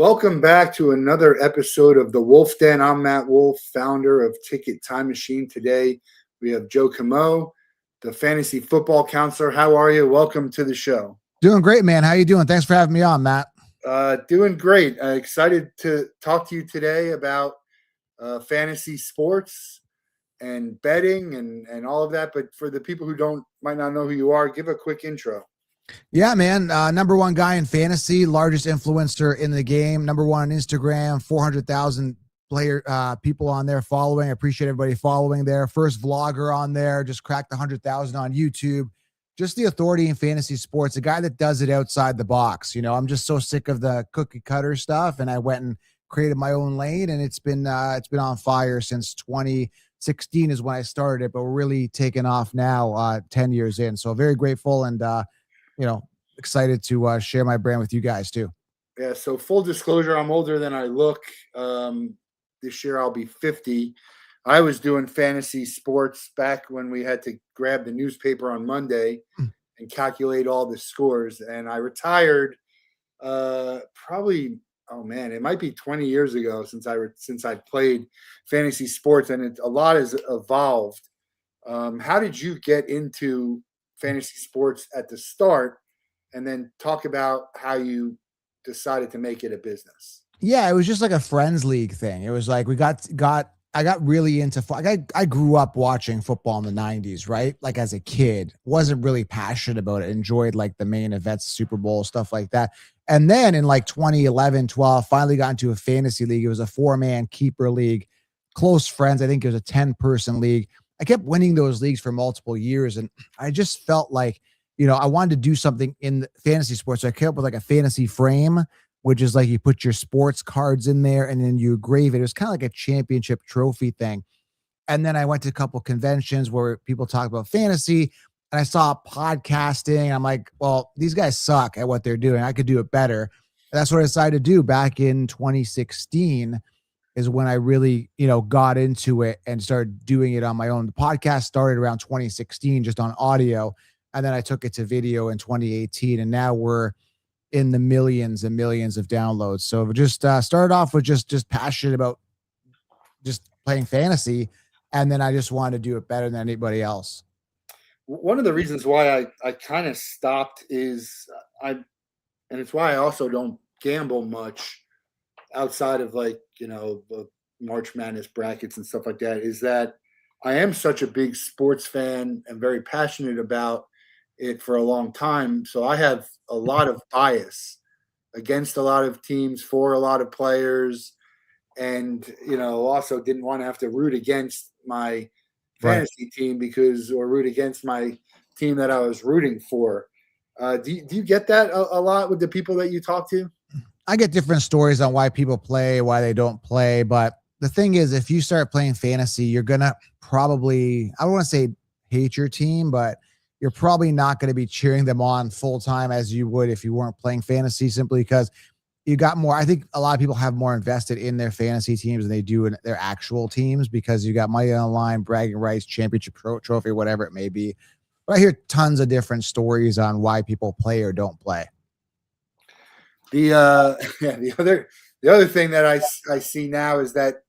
Welcome back to another episode of the Wolff Den. I'm Matt Wolff, founder of Ticket Time Machine. Today we have Joe Khamou, the fantasy football counselor. How are you? Welcome to the show. Doing great, man. How you doing? Thanks for having me on, Matt. Doing great. Excited to talk to you today about fantasy sports and betting and all of that. But for the people who might not know who you are, give a quick intro. Yeah, man. Number one guy in fantasy, largest influencer in the game. Number one on Instagram, 400,000 people on there following. I appreciate everybody following there. First vlogger on there, just cracked 100,000 on YouTube. Just the authority in fantasy sports, a guy that does it outside the box. You know, I'm just so sick of the cookie cutter stuff, and I went and created my own lane, and it's been on fire since 2016 is when I started it, but we're really taking off now, 10 years in. So very grateful and excited to share my brand with you guys too. Yeah. So full disclosure, I'm older than I look. This year I'll be 50. I was doing fantasy sports back when we had to grab the newspaper on Monday and calculate all the scores. And I retired probably, it might be 20 years ago since I played fantasy sports, and a lot has evolved. How did you get into fantasy sports at the start, and then talk about how you decided to make it a business? Yeah, it was just like a friends league thing. It was like I got really into I grew up watching football in the 90s, right? Like as a kid, wasn't really passionate about it, enjoyed like the main events, Super Bowl, stuff like that. And then in like 2011, 12, finally got into a fantasy league. It was a 4-man keeper league, close friends. I think it was a 10-person league. I kept winning those leagues for multiple years, and I just felt like, I wanted to do something in the fantasy sports. So I came up with like a fantasy frame, which is like you put your sports cards in there and then you engrave it. It was kind of like a championship trophy thing. And then I went to a couple conventions where people talk about fantasy, and I saw podcasting. I'm like, well, these guys suck at what they're doing. I could do it better. And that's what I decided to do back in 2016 is when I really, got into it and started doing it on my own. The podcast started around 2016, just on audio. And then I took it to video in 2018. And now we're in the millions and millions of downloads. So we just started off with just passionate about just playing fantasy. And then I just wanted to do it better than anybody else. One of the reasons why I kind of stopped is and it's why I also don't gamble much outside of the March Madness brackets and stuff like that, is that I am such a big sports fan and very passionate about it for a long time. So I have a lot of bias against a lot of teams, for a lot of players, and also didn't want to have to root against my fantasy team or root against my team that I was rooting for. Do you get that a lot with the people that you talk to? I get different stories on why people play, why they don't play. But the thing is, if you start playing fantasy, you're going to probably, I don't want to say hate your team, but you're probably not going to be cheering them on full time as you would if you weren't playing fantasy, simply because you got more. I think a lot of people have more invested in their fantasy teams than they do in their actual teams, because you got money on the line, bragging rights, championship trophy, whatever it may be. But I hear tons of different stories on why people play or don't play. The other thing that I see now is that,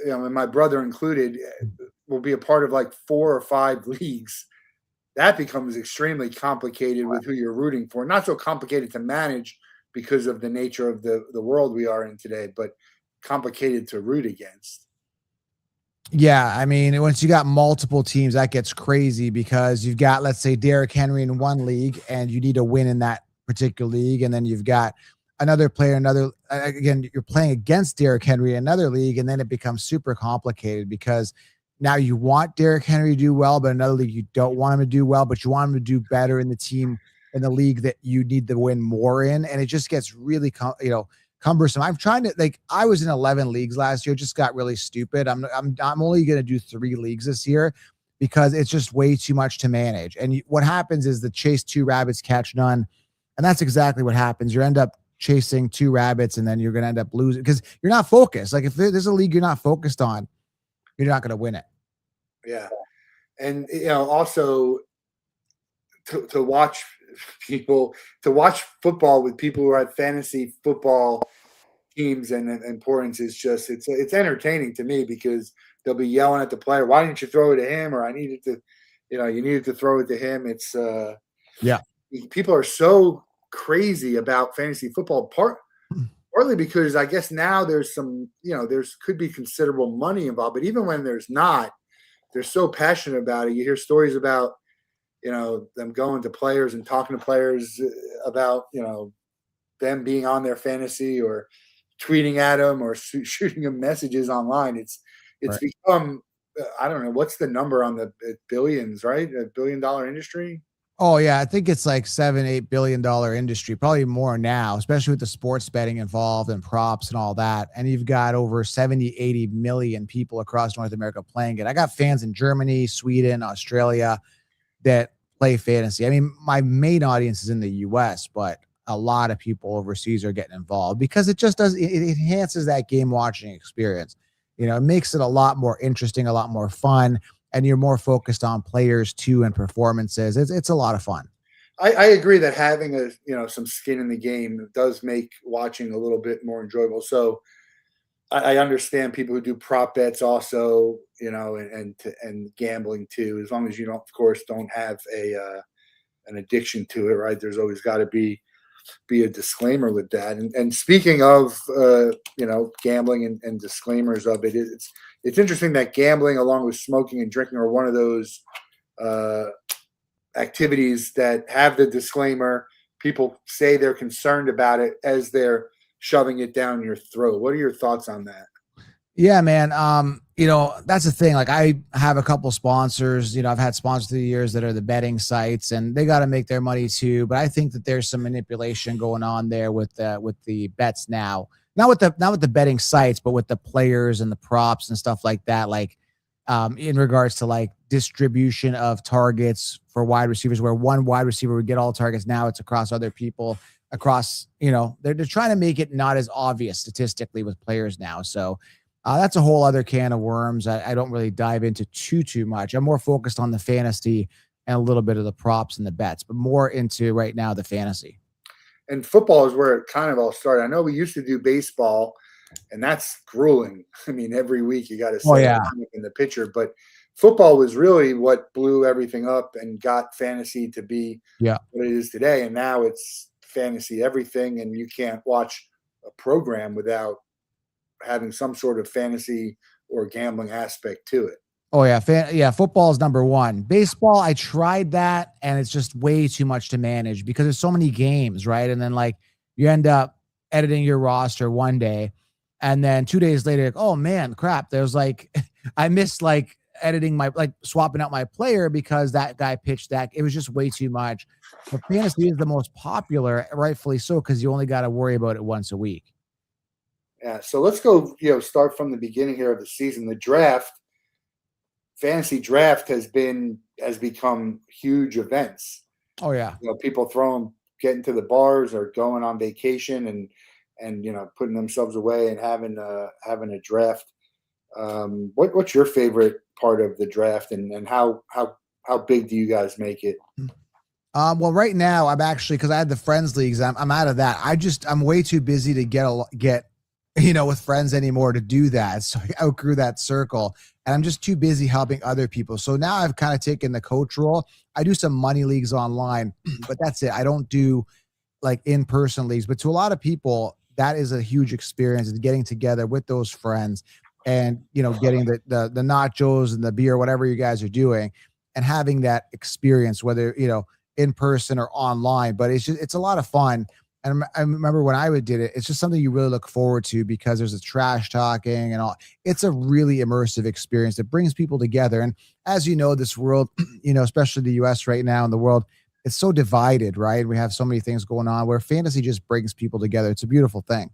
and my brother included, will be a part of like 4 or 5 leagues. That becomes extremely complicated with who you're rooting for. Not so complicated to manage because of the nature of the world we are in today, but complicated to root against. Yeah, I mean, once you got multiple teams, that gets crazy, because you've got, let's say, Derrick Henry in one league, and you need to win in that particular league, and then you've got another player, again, you're playing against Derrick Henry in another league, and then it becomes super complicated, because now you want Derrick Henry to do well, but in another league you don't want him to do well, but you want him to do better in the league that you need to win more in, and it just gets really cumbersome. I'm trying to, I was in 11 leagues last year, just got really stupid. I'm only going to do 3 leagues this year, because it's just way too much to manage. And what happens is the chase 2 rabbits, catch none. And that's exactly what happens. You end up chasing 2 rabbits, and then you're going to end up losing because you're not focused. Like if there's a league you're not focused on, you're not going to win it. Yeah. And, also to watch football with people who are at fantasy football teams and importance is just it's entertaining to me because they'll be yelling at the player, "Why didn't you throw it to him?" Or "I needed to, you needed to throw it to him." It's Yeah. people are so crazy about fantasy football partly because I guess now there's some, there's could be considerable money involved, but even when there's not, they're so passionate about it. You hear stories about, them going to players and talking to players about, them being on their fantasy or tweeting at them or shooting them messages online. It's Right. become, I don't know, what's the number on the billions, right? $1 billion industry. Oh yeah, I think it's like $7-8 billion industry, probably more now, especially with the sports betting involved and props and all that. And you've got over 70-80 million people across North America playing it. I got fans in Germany, Sweden, Australia that play fantasy. I mean, my main audience is in the US, but a lot of people overseas are getting involved because it just it enhances that game watching experience. It makes it a lot more interesting, a lot more fun, and you're more focused on players too and performances. It's a lot of fun. I agree that having some skin in the game does make watching a little bit more enjoyable. So I understand people who do prop bets also, and gambling too, as long as you don't, of course, don't have an addiction to it, right? There's always got to be a disclaimer with that. And speaking of gambling and disclaimers of it, it's interesting that gambling along with smoking and drinking are one of those uh, activities that have the disclaimer. People say they're concerned about it as they're shoving it down your throat. What are your thoughts on that? Yeah, man. That's the thing. Like I have a couple sponsors, I've had sponsors through the years that are the betting sites and they got to make their money too. But I think that there's some manipulation going on there with the bets now. Not with the betting sites, but with the players and the props and stuff like that. Like in regards to like distribution of targets for wide receivers, where one wide receiver would get all targets. Now it's across other people across, they're trying to make it not as obvious statistically with players now. So that's a whole other can of worms. I don't really dive into too much. I'm more focused on the fantasy and a little bit of the props and the bets, but more into right now the fantasy. And football is where it kind of all started. I know we used to do baseball, and that's grueling. I mean, every week you got to Oh set up yeah, in the pitcher, but football was really what blew everything up and got fantasy to be yeah. what it is today. And now it's fantasy everything, and you can't watch a program without having some sort of fantasy or gambling aspect to it. Oh yeah, football is number one. Baseball, I tried that, and it's just way too much to manage because there's so many games, right? And then like you end up editing your roster one day, and then 2 days later, like, oh man, crap! There's like I missed like editing my like swapping out my player because that guy pitched that. It was just way too much. But fantasy is the most popular, rightfully so, because you only got to worry about it once a week. Yeah. So let's go, start from the beginning here of the season. The draft, fantasy draft has become huge events. Oh yeah. People getting to the bars or going on vacation and putting themselves away and having a draft. What's your favorite part of the draft and how big do you guys make it? Well, right now I'm actually because I had the friends leagues. I'm out of that. I'm way too busy to get with friends anymore to do that. So I outgrew that circle, and I'm just too busy helping other people. So now I've kind of taken the coach role. I do some money leagues online, but that's it. I don't do like in-person leagues. But to a lot of people, that is a huge experience, is getting together with those friends and getting the nachos and the beer, whatever you guys are doing, and having that experience, whether in person or online. But it's a lot of fun. And I remember when I would did it, it's just something you really look forward to because there's a trash talking and all. It's a really immersive experience that brings people together. And as you know, this world, especially the US right now and the world, it's so divided, right? We have so many things going on where fantasy just brings people together. It's a beautiful thing.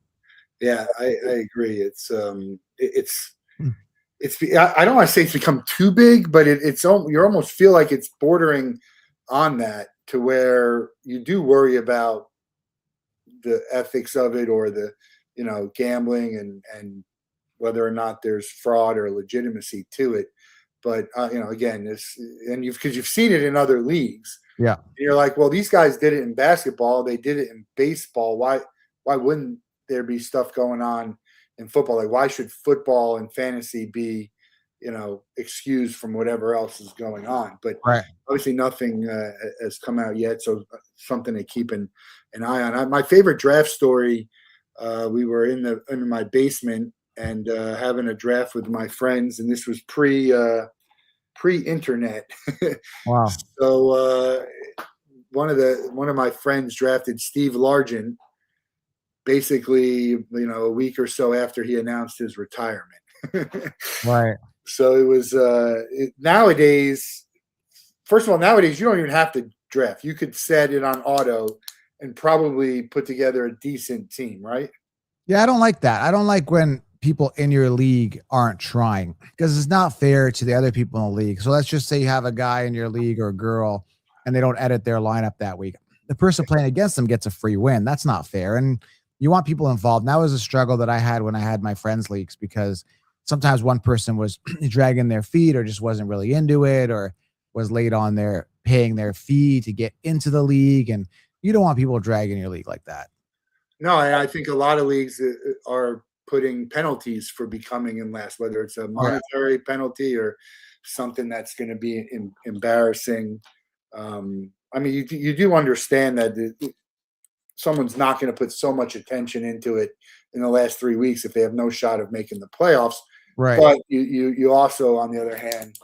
Yeah, I agree. Hmm. I don't want to say it's become too big, but you almost feel like it's bordering on that to where you do worry about the ethics of it or the gambling and whether or not there's fraud or legitimacy to it. But again, this and you've seen it in other leagues. Yeah. And you're like, well, these guys did it in basketball, they did it in baseball. Why wouldn't there be stuff going on in football. Like, why should football and fantasy be, excused from whatever else is going on? But Right. obviously, nothing has come out yet, so something to keep an eye on. My favorite draft story. We were in my basement and having a draft with my friends, and this was pre-internet. Wow. So one of my friends drafted Steve Largent, basically, a week or so after he announced his retirement. Right. So it was nowadays. First of all, nowadays you don't even have to draft. You could set it on auto and probably put together a decent team, right? Yeah, I don't like that. I don't like when people in your league aren't trying, because it's not fair to the other people in the league. So let's just say you have a guy in your league or a girl and they don't edit their lineup that week. The person playing against them gets a free win. That's not fair. And you want people involved. And that was a struggle that I had when I had my friends leagues, because sometimes one person was dragging their feet or just wasn't really into it, or was late on their paying their fee to get into the league. And you don't want people dragging your league like that. No, I think a lot of leagues are putting penalties for becoming in last, whether it's a monetary penalty or something that's going to be embarrassing. I mean, you do understand that someone's not going to put so much attention into it in the last 3 weeks if they have no shot of making the playoffs. Right. But you also, on the other hand,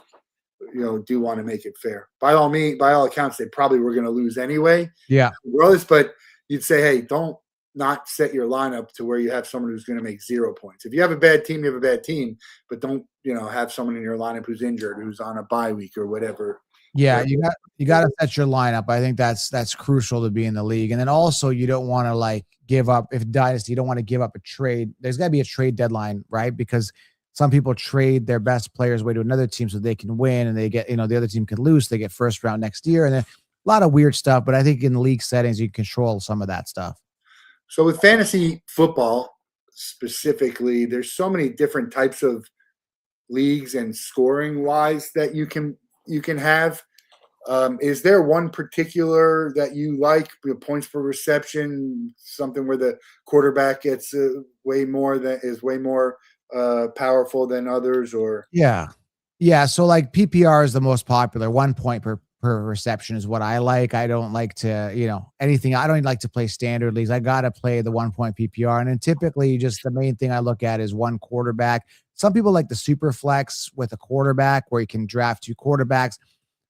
do want to make it fair. By all accounts, they probably were going to lose anyway. Yeah. Regardless, but you'd say, hey, don't not set your lineup to where you have someone who's going to make 0 points. If you have a bad team, you have a bad team, but don't, have someone in your lineup who's injured, who's on a bye week or whatever. Yeah, you got to set your lineup. I think that's crucial to be in the league. And then also, you don't want to give up, if dynasty, you don't want to give up a trade. There's got to be a trade deadline, right? Because some people trade their best players away to another team so they can win, and they get, the other team could lose. They get first round next year, and then a lot of weird stuff. But I think in the league settings, you can control some of that stuff. So with fantasy football specifically, there's so many different types of leagues and scoring wise that you can have. Is there one particular that you like? Points per reception, something where the quarterback gets way more powerful than others, or yeah. So PPR is the most popular. 1 point per reception is what I like. I don't like to, anything. I don't even like to play standard leagues. I got to play the 1 point PPR. And then typically just the main thing I look at is one quarterback. Some people like the super flex with a quarterback where you can draft 2 quarterbacks.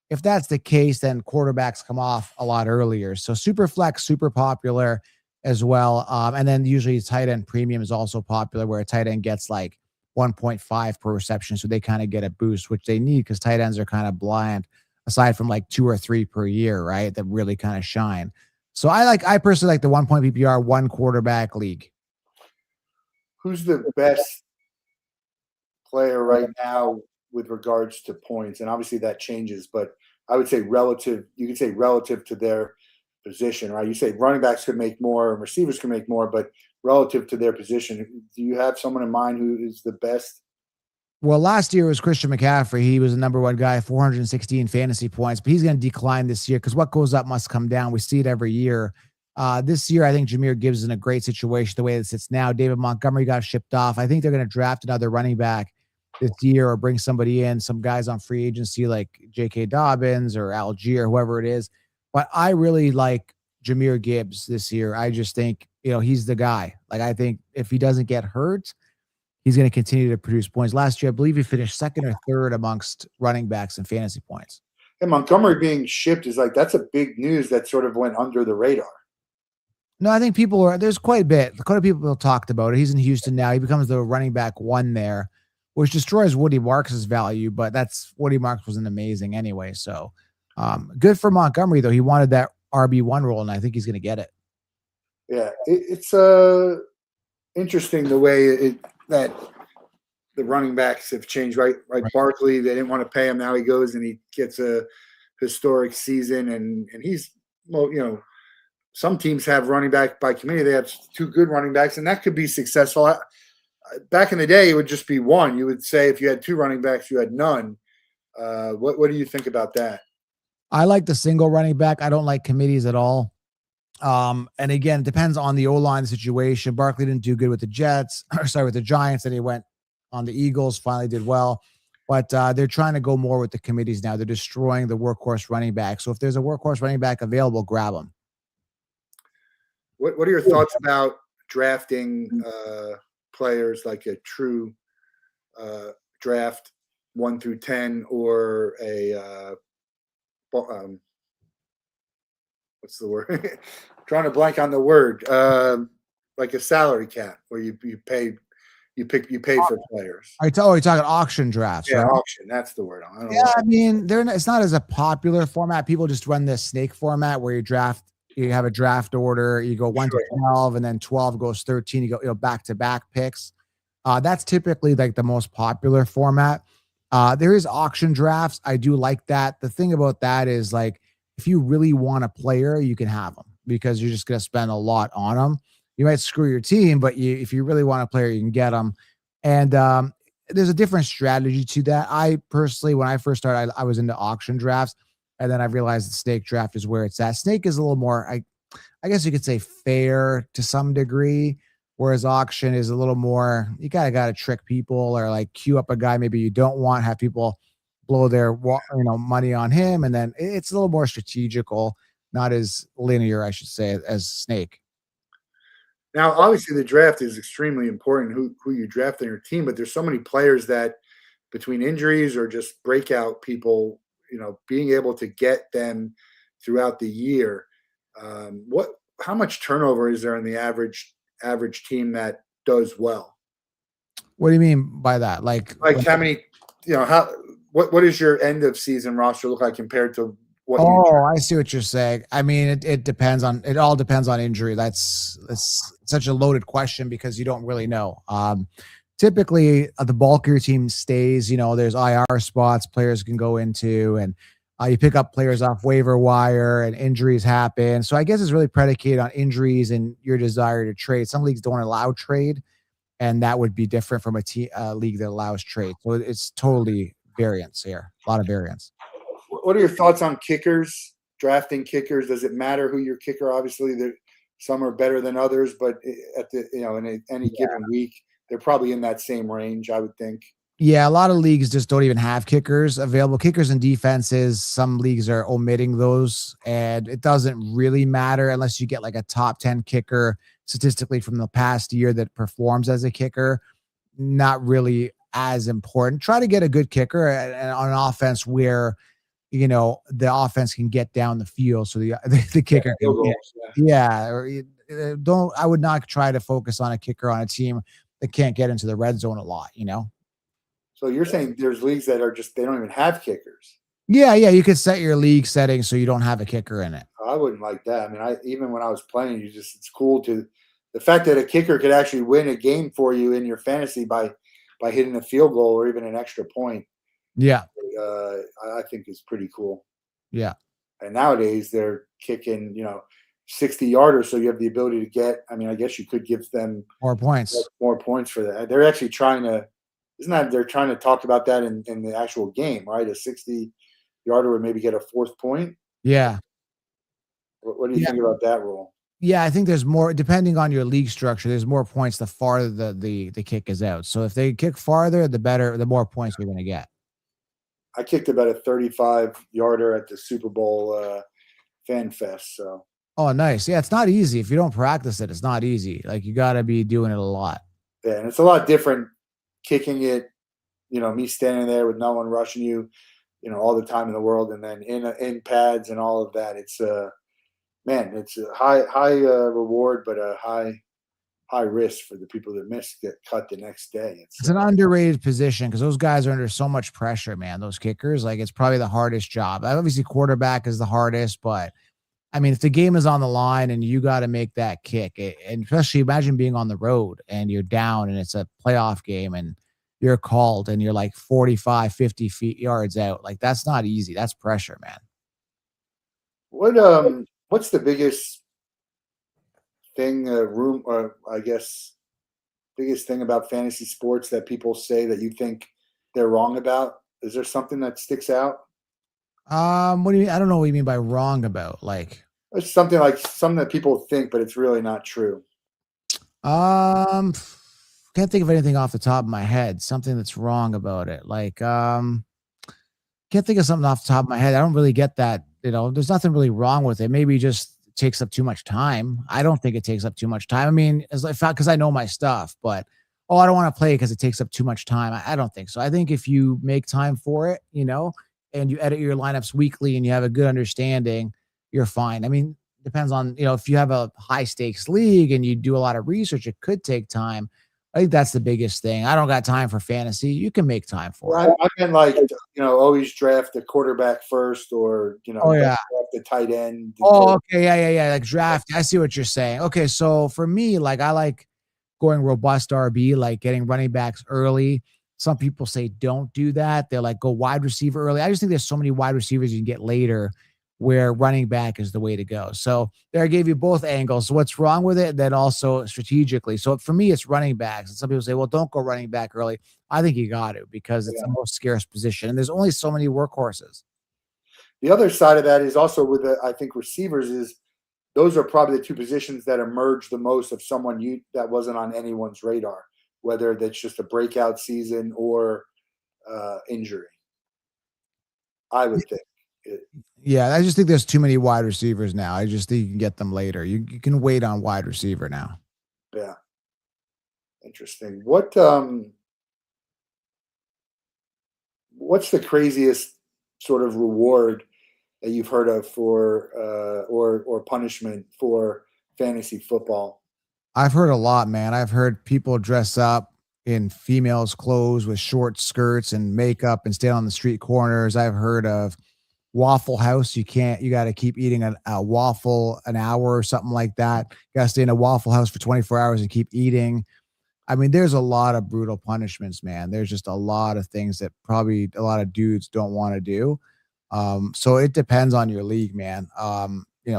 If that's the case, then quarterbacks come off a lot earlier. So super flex, super popular as well. And then usually tight end premium is also popular, where a tight end gets 1.5 per reception. So they kind of get a boost, which they need because tight ends are kind of blind, aside from 2 or 3 per year, right? That really kind of shine. So I personally like the 1 point PPR, one quarterback league. Who's the best player right now with regards to points? And obviously that changes, but I would say you could say relative to their position, right? You say running backs could make more and receivers can make more, but relative to their position, do you have someone in mind who is the best? Well, last year was Christian McCaffrey. He was the number 1 guy, 416 fantasy points, but he's going to decline this year because what goes up must come down. We see it every year. This year, I think Jahmyr Gibbs is in a great situation the way it sits now. David Montgomery got shipped off. I think they're going to draft another running back this year or bring somebody in, some guys on free agency like J.K. Dobbins or Algier, whoever it is. But I really like Jahmyr Gibbs this year. I just think, he's the guy. I think if he doesn't get hurt, he's going to continue to produce points. Last year, I believe he finished 2nd or 3rd amongst running backs in fantasy points. And Montgomery being shipped is that's a big news that sort of went under the radar. No, I think there's quite a people talked about it. He's in Houston now. He becomes the running back 1 there, which destroys Woody Marks' value, but Woody Marks wasn't amazing anyway. So good for Montgomery, though. He wanted that RB1 role, and I think he's going to get it. Yeah, it's interesting the way that the running backs have changed, right? Barkley, they didn't want to pay him. Now he goes and he gets a historic season, and he's, some teams have running back by committee. They have 2 good running backs, and that could be successful. Back in the day, it would just be 1. You would say if you had 2 running backs, you had none. What do you think about that? I like the single running back. I don't like committees at all. And again, it depends on the O-line situation. Barkley didn't do good with the Jets, or sorry, with the Giants, and he went on the Eagles, finally did well. But they're trying to go more with the committees now. They're destroying the workhorse running back. So if there's a workhorse running back available, grab them. What are your thoughts about drafting players like a true draft 1 through 10 or a what's the word? Trying to blank on the word. Like a salary cap where you pay for players. You're talking auction drafts, Yeah, right? auction. That's the word. I don't know Yeah, why. I mean, it's not as a popular format. People just run this snake format where you have a draft order, you go 1 to Sure. 12, and then 12 goes 13. You go, back to back picks. That's typically like the most popular format. There is auction drafts. I do like that. The thing about that is like, if you really want a player, you can have them because you're just going to spend a lot on them. You might screw your team, but if you really want a player, you can get them. And there's a different strategy to that. I personally, when I first started, I was into auction drafts, and then I realized the snake draft is where it's at. Snake is a little more, I guess you could say, fair to some degree, whereas auction is a little more, you gotta trick people or like queue up a guy maybe you don't want, have people blow their money on him, and then it's a little more strategical, not as linear, I should say, as snake. Now, obviously, the draft is extremely important. Who you draft on your team, but there's so many players that between injuries or just breakout people, being able to get them throughout the year. What? How much turnover is there in the average team that does well? What do you mean by that? Like how many? How? What does your end of season roster look like compared to what you? Oh, I see what you're saying. I mean, it all depends on injury. That's such a loaded question because you don't really know. Typically, the bulk of your team stays. There's IR spots players can go into, and you pick up players off waiver wire, and injuries happen. So I guess it's really predicated on injuries and your desire to trade. Some leagues don't allow trade, and that would be different from a league that allows trade. So it's totally variance here, a lot of variance. What are your thoughts on kickers? Drafting kickers, does it matter who your kicker? Obviously, some are better than others, but at the in any given week, they're probably in that same range, I would think. Yeah, a lot of leagues just don't even have kickers available. Kickers and defenses, some leagues are omitting those, and it doesn't really matter unless you get like a top 10 kicker statistically from the past year that performs as a kicker. Not really as important. Try to get a good kicker on an offense where the offense can get down the field, so the kicker can get, yeah. Or don't. I would not try to focus on a kicker on a team that can't get into the red zone a lot. So you're saying there's leagues that are just they don't even have kickers. Yeah, you could set your league settings so you don't have a kicker in it. I wouldn't like that. I mean, even when I was playing, it's cool to the fact that a kicker could actually win a game for you in your fantasy by hitting a field goal or even an extra point. Yeah, I think is pretty cool. yeah. And nowadays they're kicking, 60-yarders, so you have the ability to get. I mean, I guess you could give them More points. more points for that. They're actually trying to. Isn't that they're trying to talk about that in the actual game, right? A 60-yarder would maybe get a fourth point. Yeah. What do you think about that rule? Yeah, I think there's more depending on your league structure. There's more points the farther the kick is out. So if they kick farther, the more points you're going to get. I kicked about a 35-yarder at the Super Bowl Fan Fest. So. Oh, nice. Yeah, it's not easy. If you don't practice it, it's not easy. Like you got to be doing it a lot. Yeah, and it's a lot different kicking it. Me standing there with no one rushing you, all the time in the world, and then in pads and all of that. It's it's a high reward, but a high risk for the people that get cut the next day. It's an underrated position because those guys are under so much pressure, man. Those kickers, like it's probably the hardest job. Obviously, quarterback is the hardest, but I mean, if the game is on the line and you got to make that kick, and especially imagine being on the road and you're down and it's a playoff game and you're called and you're like 45, 50 feet yards out. Like that's not easy. That's pressure, man. What's the biggest thing I guess biggest thing about fantasy sports that people say that you think they're wrong about? Is there something that sticks out? What do you mean? I don't know what you mean by wrong about. Like, It's something that people think, but it's really not true. Um, can't think of anything off the top of my head. Something that's wrong about it. Like, can't think of something off the top of my head. I don't really get that. There's nothing really wrong with it. Maybe just takes up too much time. I don't think it takes up too much time. I mean, as I found because I know my stuff, but oh, I don't want to play because it takes up too much time. I don't think so. I think if you make time for it, and you edit your lineups weekly and you have a good understanding, you're fine. I mean, depends on, if you have a high stakes league and you do a lot of research, it could take time. I think that's the biggest thing. I don't got time for fantasy. You can make time for it. I meant always draft the quarterback first, or Oh don't yeah. draft the tight end Oh, until. okay. Yeah, yeah, yeah. Like draft. I see what you're saying. Okay, so for me, like I like going robust RB, like getting running backs early. Some people say don't do that. They're like go wide receiver early. I just think there's so many wide receivers you can get later where running back is the way to go. So there I gave you both angles. So what's wrong with it? Then also strategically. So for me, it's running backs. And some people say, well, don't go running back early. I think you got to because it's Yeah. the most scarce position. And there's only so many workhorses. The other side of that is also with I think receivers is those are probably the two positions that emerge the most of someone that wasn't on anyone's radar, whether that's just a breakout season or injury. I would think. Yeah, I just think there's too many wide receivers now. I just think you can get them later. You can wait on wide receiver now. Yeah, interesting. What's the craziest sort of reward that you've heard of for or punishment for fantasy football? I've heard a lot, man. I've heard people dress up in females' clothes with short skirts and makeup and stand on the street corners. I've heard of Waffle House. You got to keep eating a waffle an hour or something like that. You got to stay in a Waffle House for 24 hours and keep eating. I mean, there's a lot of brutal punishments, man. There's just a lot of things that probably a lot of dudes don't want to do. So it depends on your league, man.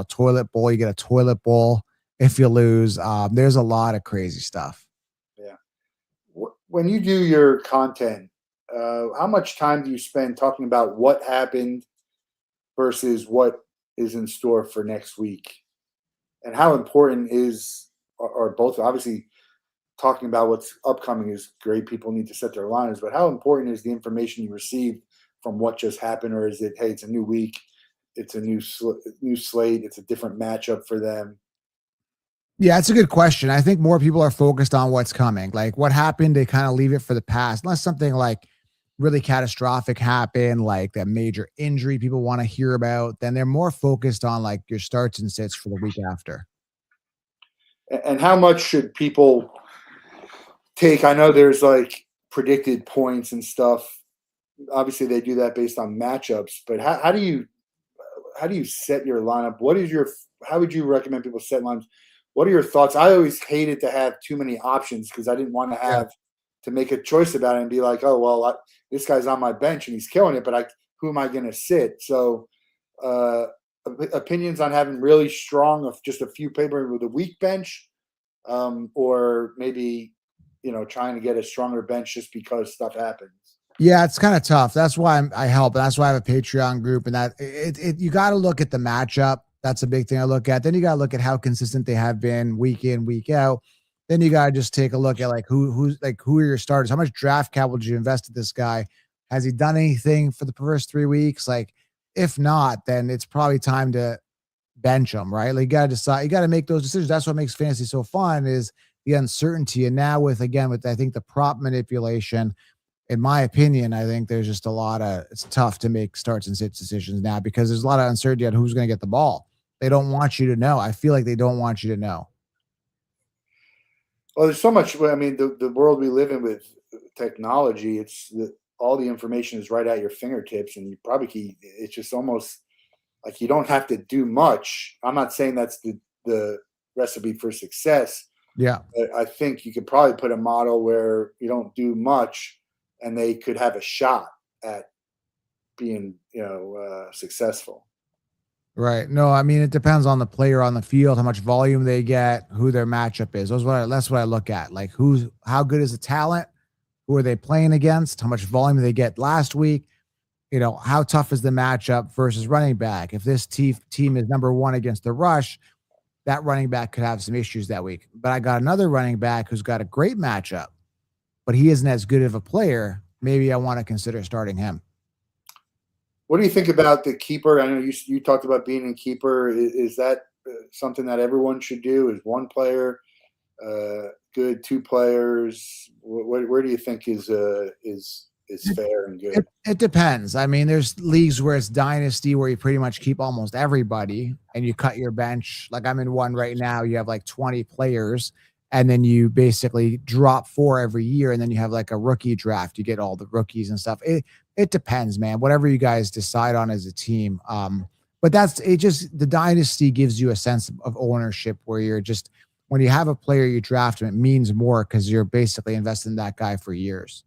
Toilet bowl, you get a toilet bowl if you lose. There's a lot of crazy stuff. Yeah. When you do your content, how much time do you spend talking about what happened versus what is in store for next week? And how important are both? Obviously, talking about what's upcoming is great. People need to set their lineups, but how important is the information you receive from what just happened, or is it, hey, it's a new week, it's a new slate, it's a different matchup for them? Yeah, it's a good question. I think more people are focused on what's coming. Like what happened, they kind of leave it for the past. Unless something like really catastrophic happened, like that major injury people want to hear about, then they're more focused on like your starts and sits for the week after. And how much should people take? I know there's like predicted points and stuff. Obviously, they do that based on matchups, but how do you set your lineup? How would you recommend people set lineups? What are your thoughts? I always hated to have too many options because I didn't want to Yeah. have to make a choice about it and be like, oh well, this guy's on my bench and he's killing it, but who am I going to sit? So, uh, opinions on having really strong of just a few people with a weak bench, or maybe trying to get a stronger bench just because stuff happens. Yeah, it's kind of tough. That's why I help. And that's why I have a Patreon group. And that you got to look at the matchup. That's a big thing I look at. Then you got to look at how consistent they have been week in, week out. Then you got to just take a look at like who are your starters? How much draft capital did you invest in this guy? Has he done anything for the first 3 weeks? Like, if not, then it's probably time to bench him, right? Like you got to decide, you got to make those decisions. That's what makes fantasy so fun is the uncertainty. And now with I think the prop manipulation, in my opinion, I think there's just it's tough to make starts and sits decisions now because there's a lot of uncertainty on who's going to get the ball. They don't want you to know. I feel like they don't want you to know. Well, there's so much. I mean, the world we live in with technology, all the information is right at your fingertips, and you probably it's just almost like you don't have to do much. I'm not saying that's the recipe for success, Yeah. but I think you could probably put a model where you don't do much, and they could have a shot at being, successful. Right. No, I mean, it depends on the player on the field, how much volume they get, who their matchup is. That's what I look at. Like how good is the talent? Who are they playing against? How much volume did they get last week? how tough is the matchup versus running back? If this team is number one against the rush, that running back could have some issues that week. But I got another running back who's got a great matchup, but he isn't as good of a player. Maybe I want to consider starting him. What do you think about the keeper? I know you talked about being a keeper. Is that something that everyone should do? Is one player good? Two players? Where do you think is fair and good? It depends. I mean, there's leagues where it's dynasty where you pretty much keep almost everybody and you cut your bench. Like I'm in one right now. You have like 20 players and then you basically drop 4 every year and then you have like a rookie draft. You get all the rookies and stuff. It depends, man. Whatever you guys decide on as a team. But that's it. Just the dynasty gives you a sense of ownership where you're just when you have a player you draft him, it means more because you're basically investing in that guy for years.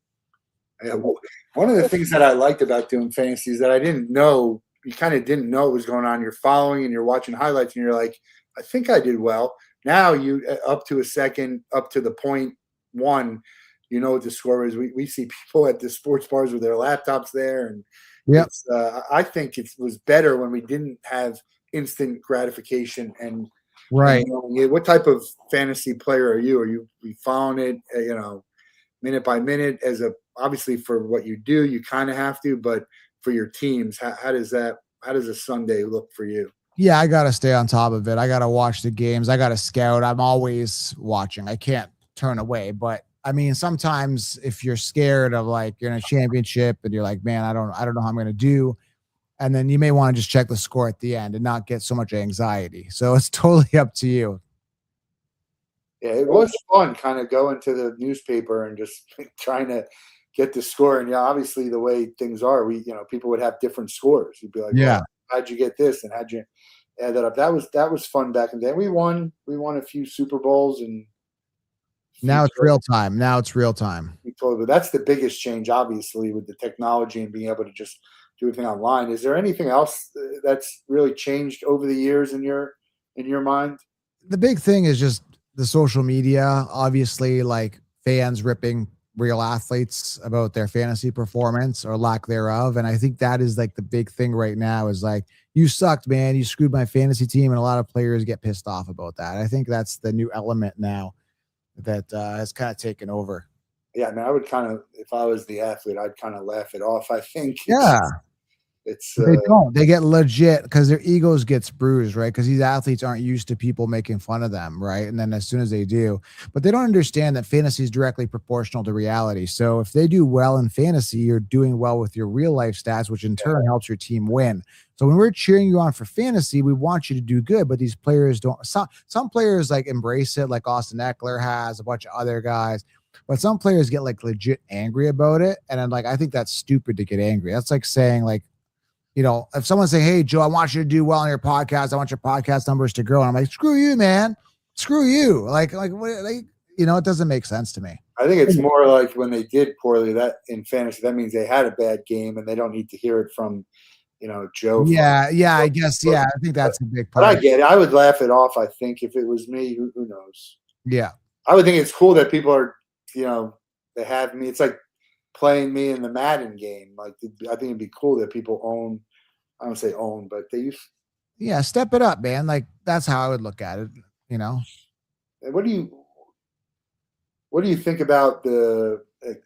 Yeah, well, one of the things that I liked about doing fantasy is that I didn't know, you kind of didn't know what was going on. You're following and you're watching highlights and you're like, I think I did well. Now you up to a second, up to the point one, you know what the score is. We see people at the sports bars with their laptops there. And it's, I think it was better when we didn't have instant gratification and, right. And what type of fantasy player are you? Are you following it, minute by minute obviously for what you do, you kind of have to, but for your teams, how does a Sunday look for you? Yeah, I got to stay on top of it. I got to watch the games. I got to scout. I'm always watching. I can't turn away, but I mean, sometimes if you're scared of like you're in a championship and you're like, man, I don't know how I'm going to do. And then you may want to just check the score at the end and not get so much anxiety. So it's totally up to you. Yeah, it was fun kind of going to the newspaper and just trying to get the score. And yeah, obviously the way things are, people would have different scores. You'd be like, yeah, well, how'd you get this? And how'd you add that up? That was fun back in the day. We won a few Super Bowls and now it's real time. Now it's real time. But that's the biggest change, obviously, with the technology and being able to just do everything online. Is there anything else that's really changed over the years in your mind? The big thing is just the social media, obviously, like fans ripping real athletes about their fantasy performance or lack thereof. And I think that is like the big thing right now is like, you sucked, man. You screwed my fantasy team. And a lot of players get pissed off about that. I think that's the new element now that has kind of taken over. Yeah, I mean, I would kind of, if I was the athlete, I'd kind of laugh it off. I think. They don't. They get legit because their egos gets bruised, right? Because these athletes aren't used to people making fun of them, right? And then as soon as they do, but they don't understand that fantasy is directly proportional to reality. So if they do well in fantasy, you're doing well with your real life stats, which in turn helps your team win. So when we're cheering you on for fantasy, we want you to do good, but these players don't. Some players like embrace it, like Austin Eckler has, a bunch of other guys. But some players get like legit angry about it. And I'm like, I think that's stupid to get angry. That's like saying like, if someone say, hey, Joe, I want you to do well on your podcast. I want your podcast numbers to grow. And I'm like, screw you, man. Screw you. Like, it doesn't make sense to me. I think it's more like when they did poorly that in fantasy, that means they had a bad game and they don't need to hear it from, Joe. Yeah. I guess. Yeah. I think that's a big part. But I get it. I would laugh it off. I think if it was me, who knows? Yeah. I would think it's cool that people are, they have me. It's like playing me in the Madden game. Like, I think it'd be cool that people own, I don't say own, but they use. Yeah, step it up, man. Like that's how I would look at it. And what do you think about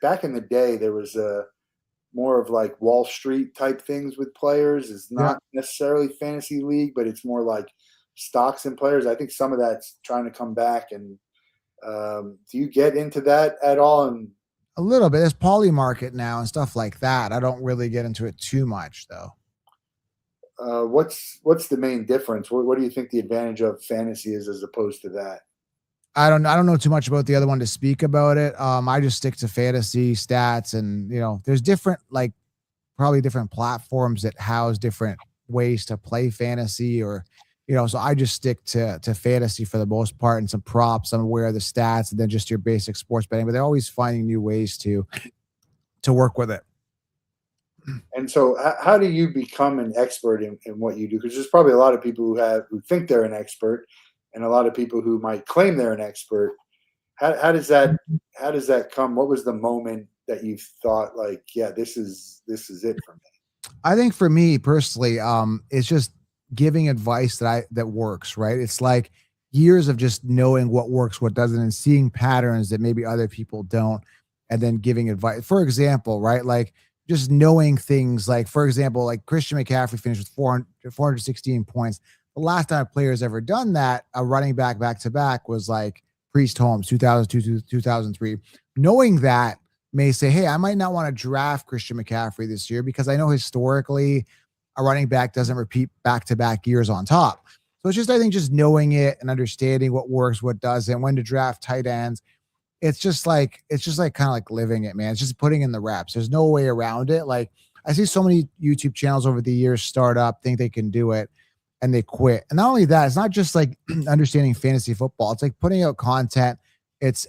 back in the day? There was more of like Wall Street type things with players. It's not necessarily fantasy league, but it's more like stocks and players. I think some of that's trying to come back. And do you get into that at all? And a little bit. There's poly market now and stuff like that. I don't really get into it too much though. What's the main difference? What do you think the advantage of fantasy is as opposed to that? I don't know too much about the other one to speak about it. I just stick to fantasy stats and, there's different, like probably different platforms that house different ways to play fantasy or, so I just stick to fantasy for the most part and some props. I'm aware of the stats and then just your basic sports betting, but they're always finding new ways to work with it. And so how do you become an expert in what you do? Because there's probably a lot of people who think they're an expert and a lot of people who might claim they're an expert. How does that come? What was the moment that you thought like, yeah, this is it for me? I think for me personally, it's just giving advice that works, right? It's like years of just knowing what works, what doesn't, and seeing patterns that maybe other people don't, and then giving advice. For example, right? Like just knowing things like, for example, like Christian McCaffrey finished with 416 points. The last time a player's ever done that, a running back to back, was like Priest Holmes, 2002 to 2003. Knowing that may say, hey, I might not want to draft Christian McCaffrey this year because I know historically a running back doesn't repeat back to back years on top. So it's just, I think, just knowing it and understanding what works, what doesn't, when to draft tight ends. It's just like kind of like living it, man. It's just putting in the reps. There's no way around it. Like I see so many YouTube channels over the years start up, think they can do it, and they quit. And not only that, it's not just like understanding fantasy football. It's like putting out content. It's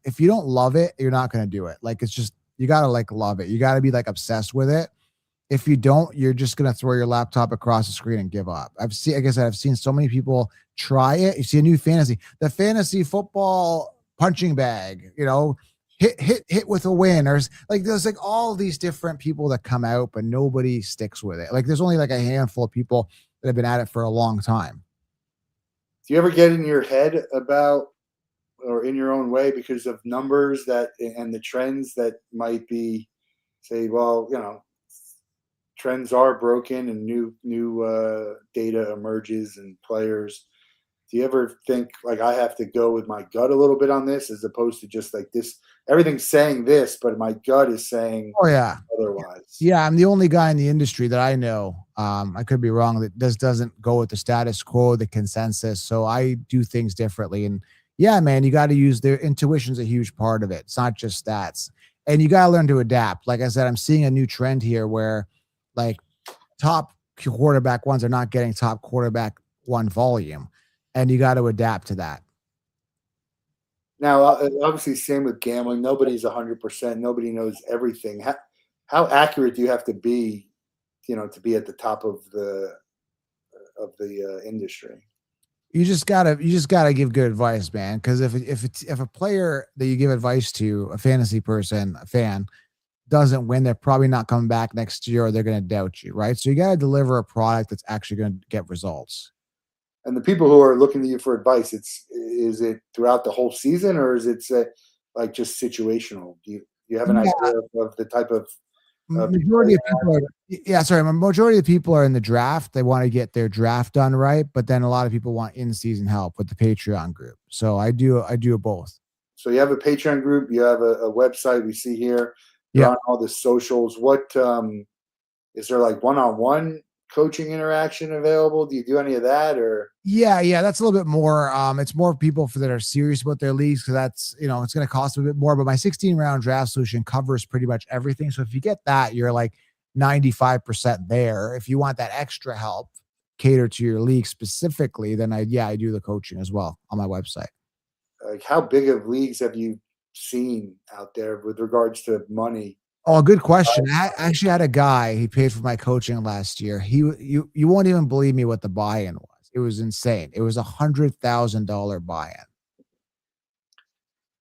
if you don't love it, you're not going to do it. Like it's just you got to like love it. You got to be like obsessed with it. If you don't, you're just going to throw your laptop across the screen and give up. Like I said, I've seen so many people try it. You see a new the fantasy football punching bag, hit with a win, or like there's like all these different people that come out, but nobody sticks with it. Like there's only like a handful of people that have been at it for a long time. Do you ever get in your head about or in your own way because of numbers that and the trends that might be say, well, trends are broken and new data emerges and players. Do you ever think like I have to go with my gut a little bit on this as opposed to just like this? Everything's saying this, but my gut is saying Oh yeah. otherwise. Yeah, I'm the only guy in the industry that I know. I could be wrong. That this doesn't go with the status quo, the consensus. So I do things differently. And yeah, man, you got to use their intuition's a huge part of it. It's not just stats, and you got to learn to adapt. Like I said, I'm seeing a new trend here where, like, top quarterback ones are not getting top quarterback one volume, and you got to adapt to that. Now, obviously, same with gambling. Nobody's 100%. Nobody knows everything. How accurate do you have to be, to be at the top of the industry? You just gotta give good advice, man. Because if a player that you give advice to, a fantasy person, a fan, doesn't win, they're probably not coming back next year, or they're gonna doubt you, right? So you gotta deliver a product that's actually gonna get results. And the people who are looking to you for advice, is it throughout the whole season or is it like just situational? Do you have an idea Yeah, of the type of people? majority of people are yeah, sorry, majority of people are in the draft. They want to get their draft done right, but then a lot of people want in-season help with the Patreon group. So I do both. So you have a Patreon group, you have a website we see here. You're Yeah. on all the socials. What is there like one-on-one coaching interaction available? Do you do any of that or? Yeah, that's a little bit more. It's more people that are serious about their leagues because that's it's going to cost a bit more. But my 16 round draft solution covers pretty much everything. So if you get that, you're like 95% there. If you want that extra help, cater to your league specifically, then I do the coaching as well on my website. Like how big of leagues have you seen out there with regards to money? Oh, good question. I actually had a guy. He paid for my coaching last year. You won't even believe me what the buy-in was. It was insane. It was $100,000 buy-in.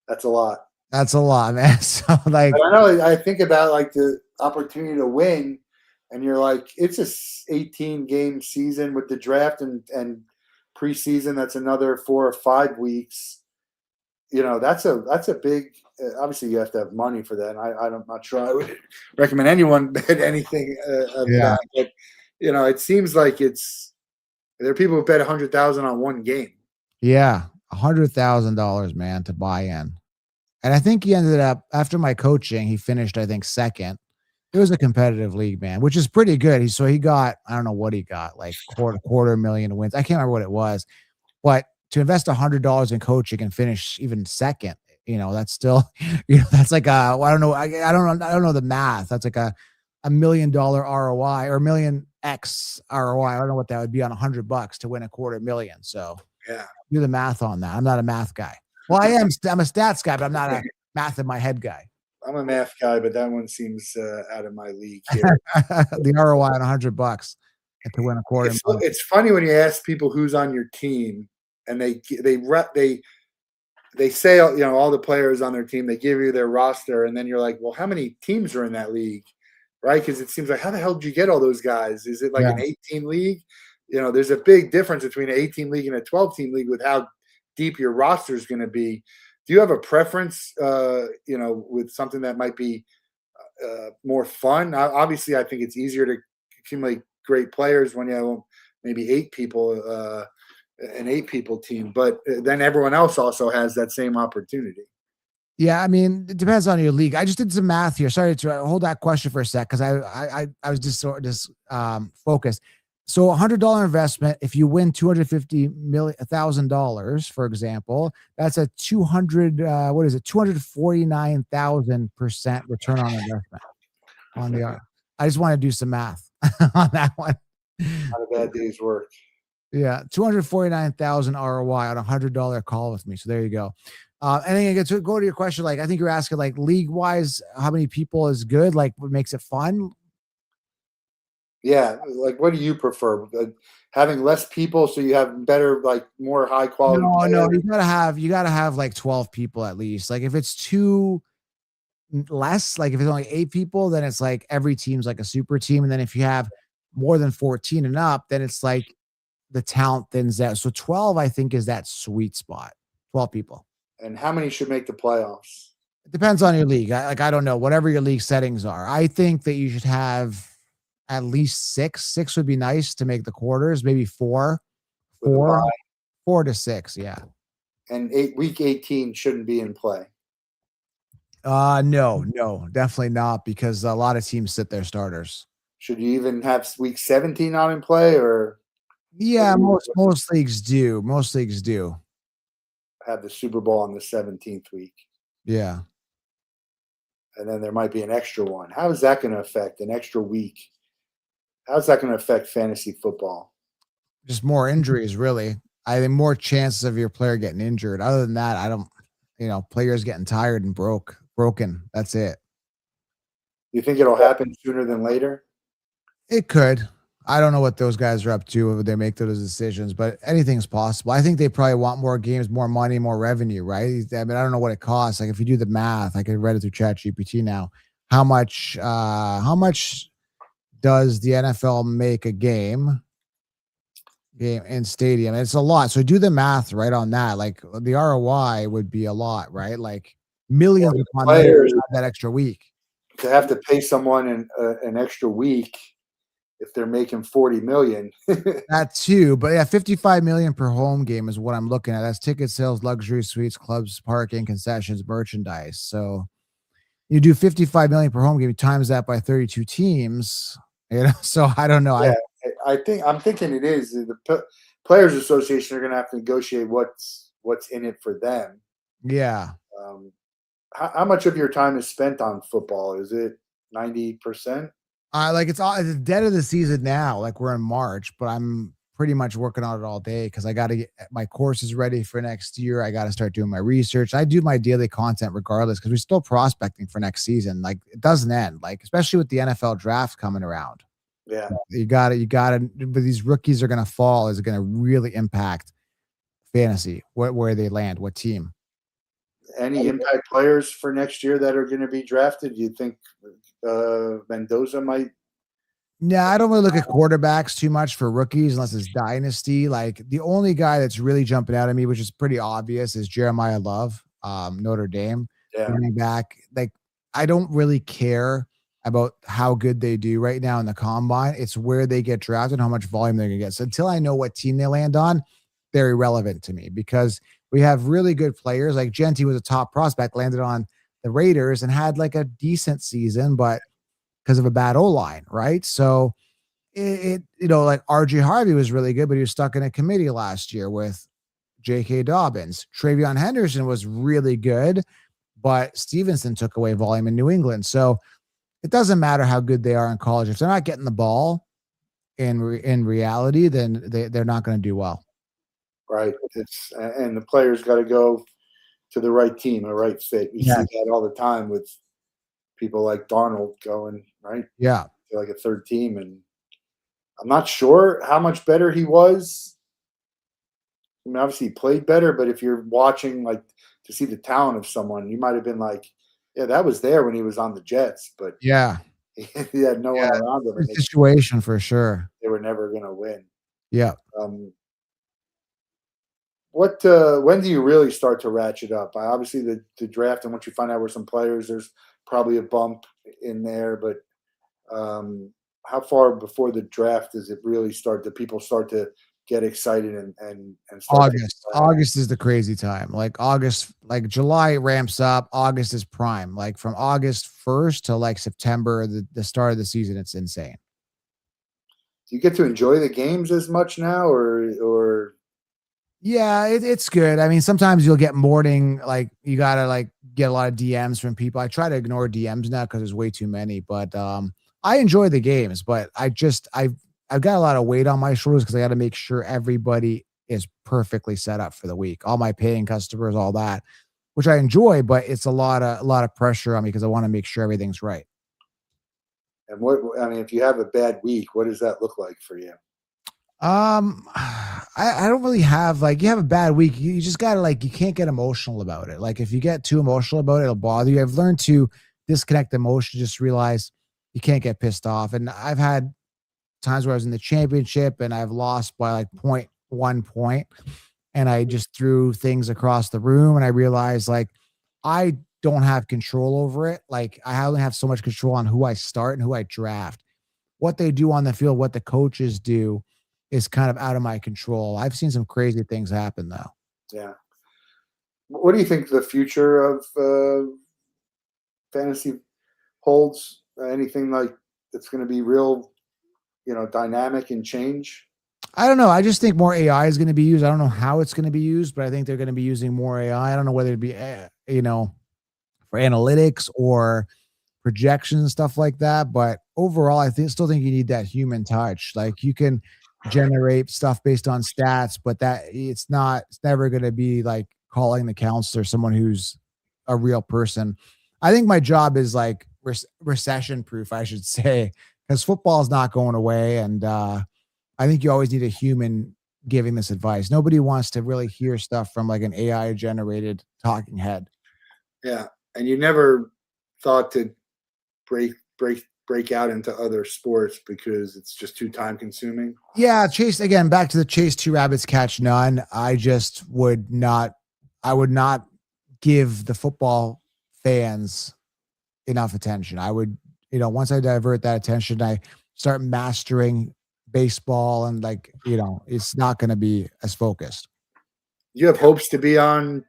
That's a lot. That's a lot, man. So like, But I know I think about like the opportunity to win, and you're like, it's a 18 game season with the draft and preseason. That's another 4 or 5 weeks. That's a big. Obviously, you have to have money for that. And I'm not sure I would recommend anyone bet anything of yeah, that. But it seems like there are people who bet 100,000 on one game. yeah, $100,000, man, to buy in. And I think he ended up after my coaching, he finished, I think, second. It was a competitive league, man, which is pretty good. He got, I don't know what he got, like quarter million wins. I can't remember what it was, but to invest $100 in coaching and finish even second, that's still, that's like I don't know, I don't know the math. That's like a $1 million ROI or million X ROI. I don't know what that would be on $100 to win a quarter million. So Yeah. do the math on that. I'm not a math guy. Well, I am. I'm a stats guy, but I'm not a math in my head guy. I'm a math guy, but that one seems out of my league here. The ROI on $100 to win a quarter million. It's funny when you ask people who's on your team, and they say all the players on their team. They give you their roster, and then you're like, well, how many teams are in that league? right? Because it seems like, how the hell did you get all those guys? Is it like Yeah. an 18 league? There's a big difference between an 18 league and a 12-team league with how deep your roster is going to be. Do you have a preference, with something that might be more fun? Obviously, I think it's easier to accumulate great players when you have maybe 8 people, an 8 people team, but then everyone else also has that same opportunity. Yeah, I mean, it depends on your league. I just did some math here. Sorry to hold that question for a sec because I was just sort of just focused. So $100 investment, if you win $250,000, for example, that's a 249,000% return on investment on the R. I just want to do some math on that one. Not a bad day's work. Yeah, 249,000 ROI on a $100 call with me. So there you go. And then to go to your question, like I think you're asking, like league wise, how many people is good? Like what makes it fun? Yeah, like what do you prefer? Having less people so you have better, like more high quality No, players? you gotta have like 12 people at least. Like if it's too less, like if it's only 8 people, then it's like every team's like a super team. And then if you have more than 14 and up, then it's like the talent thins out. So 12, I think, is that sweet spot. 12 people. And how many should make the playoffs? It depends on your league. I don't know, whatever your league settings are. I think that you should have at least six. Six would be nice to make the quarters, maybe four, With a four, bye? 4 to 6. Yeah. And week 18 shouldn't be in play. No, definitely not because a lot of teams sit their starters. Should you even have week 17 not in play, or Yeah, most leagues do. Most leagues do. have the Super Bowl on the 17th week? Yeah. And then there might be an extra one. How is that going to affect an extra week? How's that going to affect fantasy football? Just more injuries, really. I think more chances of your player getting injured. Other than that, I don't, players getting tired and broken. That's it. Do you think it'll happen sooner than later? It could. I don't know what those guys are up to when they make those decisions, but anything's possible. I think they probably want more games, more money, more revenue, right? I mean, I don't know what it costs. Like if you do the math, I could read it through Chat GPT now. How much does the NFL make a game in stadium? It's a lot. So do the math right on that. Like the ROI would be a lot, right? Like millions Well, upon millions players that extra week. to have to pay someone an extra week if they're making 40 million. That too, but yeah, 55 million per home game is what I'm looking at. That's ticket sales, luxury suites, clubs, parking, concessions, merchandise. So you do 55 million per home game, times that by 32 teams. So I don't know. Yeah, I'm thinking it is the Players Association are going to have to negotiate what's in it for them. Yeah. Um, how much of your time is spent on football? Is it 90%? Like it's the dead of the season now. Like we're in March, but I'm pretty much working on it all day because I got to get my courses ready for next year. I got to start doing my research. I do my daily content regardless because we're still prospecting for next season. Like it doesn't end. Like especially with the NFL draft coming around. Yeah. You got to. But these rookies are going to fall. Is going to really impact fantasy. Where they land, what team. Any impact players for next year that are going to be drafted? Do you think Mendoza might? No, I don't really look at quarterbacks too much for rookies unless it's dynasty. Like the only guy that's really jumping out at me, which is pretty obvious, is Jeremiah Love, Notre Dame Yeah. running back. Like I don't really care about how good they do right now in the combine. It's where they get drafted, how much volume they're gonna get. So until I know what team they land on, they're irrelevant to me because we have really good players. Like Genti was a top prospect, landed on the Raiders and had like a decent season, but because of a bad O-line, right? So like RJ Harvey was really good, but he was stuck in a committee last year with J.K. Dobbins. Travion Henderson was really good, but Stevenson took away volume in New England. So it doesn't matter how good they are in college. If they're not getting the ball in reality, then they're not going to do well. Right. And the players got to go to the right team, the right fit. We see that all the time with people like Darnold going right. Yeah. To like a third team, and I'm not sure how much better he was. I mean, obviously he played better, but if you're watching like to see the talent of someone, you might have been like, yeah, that was there when he was on the Jets, but Yeah. He had no one Yeah, around him, the and situation for sure. they were never going to win. Yeah. Um, when do you really start to ratchet up? Obviously, the draft, and once you find out where some players, there's probably a bump in there. But how far before the draft does it really start? Do people start to get excited and start to August. plan? August is the crazy time. Like August, like July ramps up. August is prime. Like from August 1st to like September, the start of the season, it's insane. Do you get to enjoy the games as much now, or Yeah, it's good. I mean, sometimes you'll get morning, like you gotta like get a lot of DMs from people. I try to ignore DMs now because there's way too many. But I enjoy the games, but I've got a lot of weight on my shoulders because I got to make sure everybody is perfectly set up for the week. All my paying customers, all that, which I enjoy, but it's a lot of pressure on me because I want to make sure everything's right. and what? I mean, if you have a bad week, what does that look like for you? I don't really have like you have a bad week. You just gotta like you can't get emotional about it. Like if you get too emotional about it, it'll bother you. I've learned to disconnect emotion, just realize you can't get pissed off. And I've had times where I was in the championship and I've lost by like point 1 point, and I just threw things across the room and I realized like I don't have control over it. Like I only have so much control on who I start and who I draft. What they do on the field, what the coaches do is kind of out of my control. I've seen some crazy things happen though. Yeah. What do you think the future of fantasy holds? Anything like that's going to be real, dynamic and change? I don't know. I just think more AI is going to be used. I don't know how it's going to be used, but I think they're going to be using more AI. I don't know whether it be, for analytics or projections and stuff like that. But overall, still think you need that human touch. Like you can generate stuff based on stats, but it's never going to be like calling the counselor, someone who's a real person. I think my job is like recession proof, I should say, because football is not going away. And, I think you always need a human giving this advice. Nobody wants to really hear stuff from like an AI generated talking head. Yeah, and you never thought to break out into other sports because it's just too time consuming. Yeah, chase again, back to the chase two rabbits catch none. I would not give the football fans enough attention. I would, once I divert that attention, I start mastering baseball and like, it's not going to be as focused. You have hopes to be on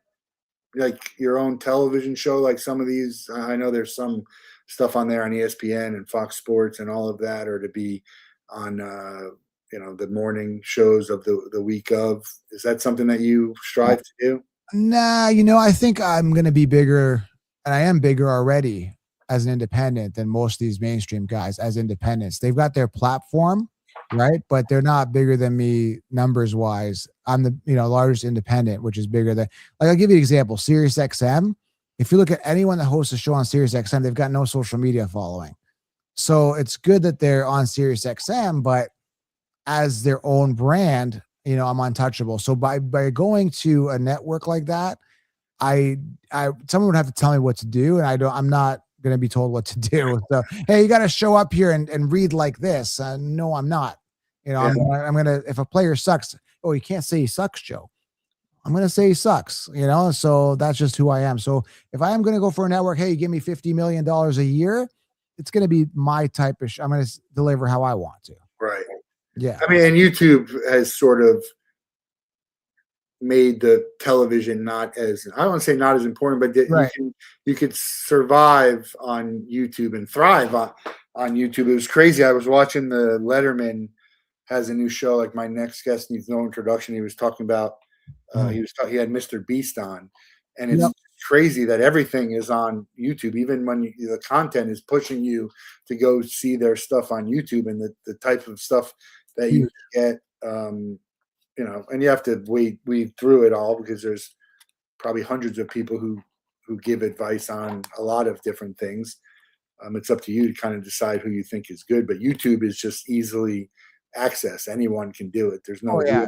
like your own television show, like some of these. I know there's some stuff on there on ESPN and Fox Sports and all of that, or to be on the morning shows of the week of. Is that something that you strive to do? Nah, I think I'm gonna be bigger, and I am bigger already as an independent than most of these mainstream guys as independents. They've got their platform, right? But they're not bigger than me numbers wise. I'm the largest independent, which is bigger than like I'll give you an example. Sirius XM. If you look at anyone that hosts a show on Sirius XM, they've got no social media following. So it's good that they're on Sirius XM, but as their own brand, I'm untouchable. So by going to a network like that, I someone would have to tell me what to do, and I'm not going to be told what to do. So hey, you got to show up here and read like this. No, I'm not. Yeah. I'm gonna if a player sucks, oh, you can't say he sucks, Joe. I'm gonna say he sucks. So that's just who I am. So if I am gonna go for a network, hey, you give me $50 million a year, it's gonna be my type of. I'm gonna deliver how I want to. Right. Yeah. I mean, and YouTube has sort of made the television not as, I don't want to say not as important, but that Right. you could survive on YouTube and thrive on YouTube. It was crazy. I was watching the Letterman has a new show. Like my next guest needs no introduction. He was talking about he had Mr. Beast on, and it's Yep. crazy that everything is on YouTube, even when the content is pushing you to go see their stuff on YouTube, and the type of stuff that you get. And you have to weed through it all because there's probably hundreds of people who give advice on a lot of different things. It's up to you to kind of decide who you think is good, but YouTube is just easily accessed. Anyone can do it. There's no Oh yeah.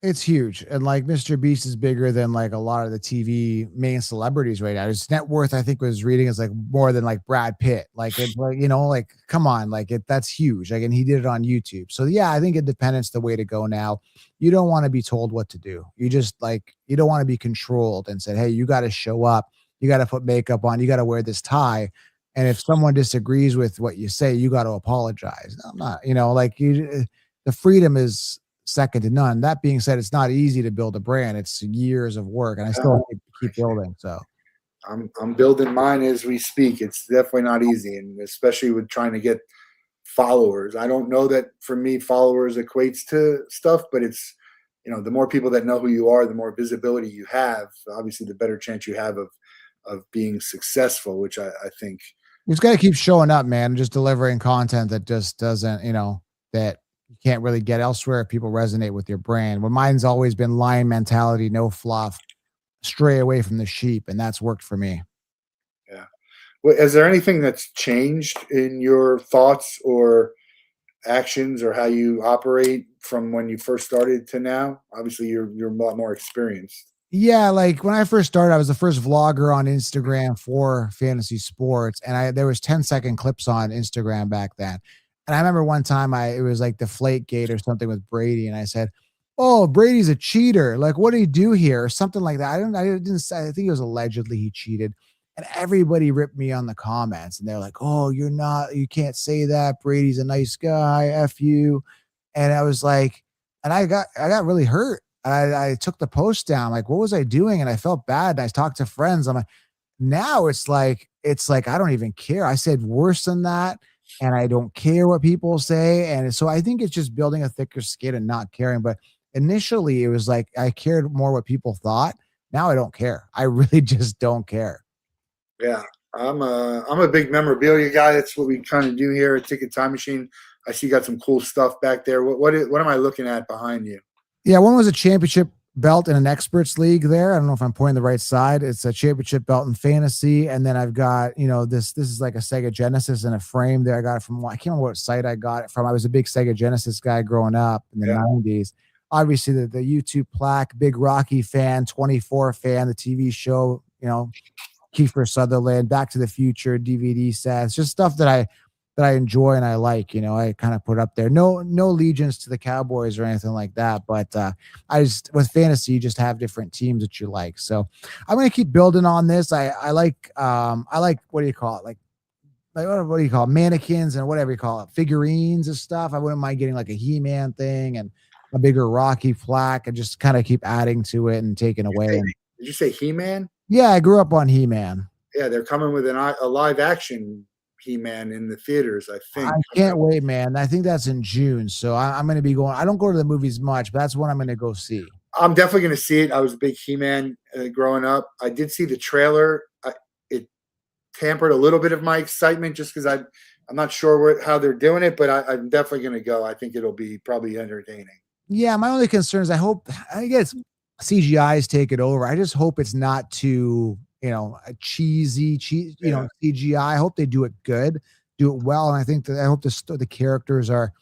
It's huge. And like Mr. Beast is bigger than like a lot of the TV main celebrities right now. His net worth, I think, was reading is like more than like Brad Pitt. Like it's like, like come on, like that's huge. Like, and he did it on YouTube. So yeah, I think independence the way to go now. You don't want to be told what to do. You just like you don't want to be controlled and said, hey, you got to show up, you got to put makeup on, you got to wear this tie. And if someone disagrees with what you say, you got to apologize. I'm not, like the freedom is second to none. That being said, it's not easy to build a brand. It's years of work, and I still keep building. So I'm building mine as we speak. It's definitely not easy, and especially with trying to get followers. I don't know that for me followers equates to stuff, but it's the more people that know who you are, the more visibility you have. Obviously, the better chance you have of being successful, which I think you just got to keep showing up, man, and just delivering content that just doesn't, that you can't really get elsewhere. People resonate with your brand. Well, mine's always been lion mentality, no fluff, stray away from the sheep, and that's worked for me. yeah. Well, is there anything that's changed in your thoughts or actions or how you operate from when you first started to now? Obviously, you're a lot more experienced. Yeah, like when I first started, I was the first vlogger on Instagram for fantasy sports, and there was 10-second clips on Instagram back then. And I remember one time it was like Deflate Gate or something with Brady, and I said, "Oh, Brady's a cheater. Like, what did he do here?" Or something like that. I didn't say. I think it was allegedly he cheated, and everybody ripped me on the comments, and they're like, "Oh, you can't say that. Brady's a nice guy. F you." And I was like, and I got really hurt. I took the post down. Like, what was I doing? And I felt bad. And I talked to friends. I'm like, now it's like I don't even care. I said worse than that, and I don't care what people say. And so I think it's just building a thicker skin and not caring. But initially, it was like I cared more what people thought. Now I don't care. I really just don't care. Yeah, I'm a big memorabilia guy. That's what we kind of do here at Ticket Time Machine. I see you got some cool stuff back there. What am I looking at behind you? Yeah, one was a championship belt in an experts league there. I don't know if I'm pointing the right side. It's a championship belt in fantasy. And then I've got, this is like a Sega Genesis in a frame there. I got it from, I can't remember what site I got it from. I was a big Sega Genesis guy growing up in the Yeah. 90s. Obviously the YouTube plaque, big Rocky fan, 24 fan, the TV show, Kiefer Sutherland, Back to the Future, DVD sets, just stuff that I enjoy and I like, I kind of put up there. No allegiance to the Cowboys or anything like that. But I just with fantasy, you just have different teams that you like. So I'm gonna keep building on this. I like what do you call it? Like what do you call it? Mannequins and whatever you call it, figurines and stuff. I wouldn't mind getting like a He-Man thing and a bigger Rocky plaque and just kind of keep adding to it and taking away. Did you say He-Man? Yeah, I grew up on He-Man. Yeah, they're coming with a live action He-Man in the theaters, I think. I can't wait, man. I think that's in June. So I'm going to be going. I don't go to the movies much, but that's what I'm going to go see. I'm definitely going to see it. I was a big He-Man growing up. I did see the trailer. It tampered a little bit of my excitement just because I'm not sure how they're doing it, but I'm definitely going to go. I think it'll be probably entertaining. Yeah, my only concern is I guess CGI's take it over. I just hope it's not too, a cheesy, CGI. I hope they do it good, do it well, and I hope the characters are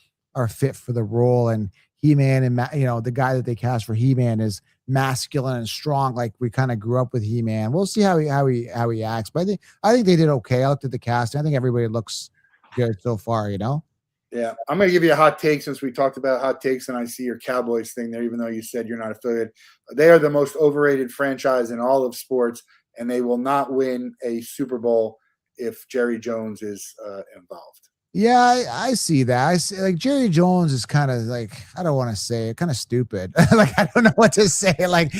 fit for the role. And He-Man and the guy that they cast for He-Man is masculine and strong, like we kind of grew up with He-Man. We'll see how he acts, but I think they did okay. I looked at the cast, and I think everybody looks good so far. Yeah, I'm going to give you a hot take since we talked about hot takes, and I see your Cowboys thing there, even though you said you're not affiliated. They are the most overrated franchise in all of sports, and they will not win a Super Bowl if Jerry Jones is involved. Yeah, I see that. I see like Jerry Jones is kind of like, I don't want to say it, kind of stupid. Like I don't know what to say. Like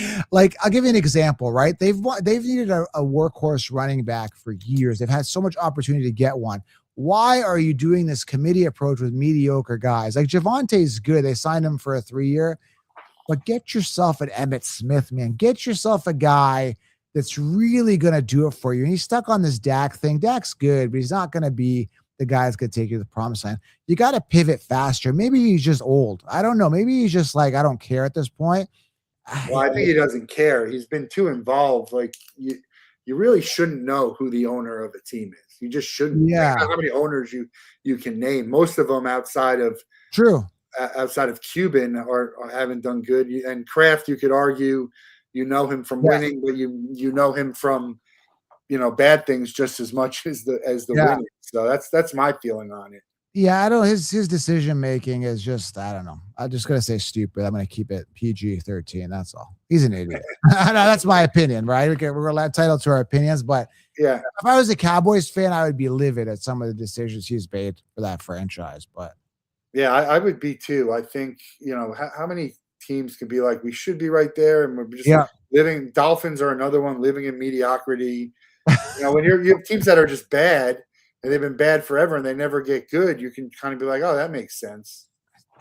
I'll give you an example, right? They've needed a workhorse running back for years. They've had so much opportunity to get one. Why are you doing this committee approach with mediocre guys? Like Javante's good. They signed him for a 3-year, but get yourself an Emmitt Smith, man. Get yourself a guy that's really going to do it for you. And he's stuck on this Dak thing. Dak's good, but he's not going to be the guy that's going to take you to the promised land. You got to pivot faster. Maybe he's just old. I don't know. Maybe he's just like, I don't care at this point. Well, I think he doesn't care. He's been too involved. Like you really shouldn't know who the owner of a team is. You just shouldn't. Yeah. How many owners you can name? Most of them outside of True. outside of Cuban or haven't done good. And Kraft, you could argue, you know him from Yeah. winning, but you know him from bad things just as much as the Yeah. winning. So that's my feeling on it. Yeah, I don't his decision making is just I don't know. I'm just gonna say stupid. I'm gonna keep it PG-13. That's all. He's an idiot. No, that's my opinion, right? Okay, we're entitled to our opinions, but Yeah. if I was a Cowboys fan, I would be livid at some of the decisions he's made for that franchise. But Yeah, I would be too. I think, how many teams can be like, we should be right there, and we're just yeah, living. Dolphins are another one living in mediocrity. When you have teams that are just bad and they've been bad forever and they never get good, you can kind of be like, oh, that makes sense.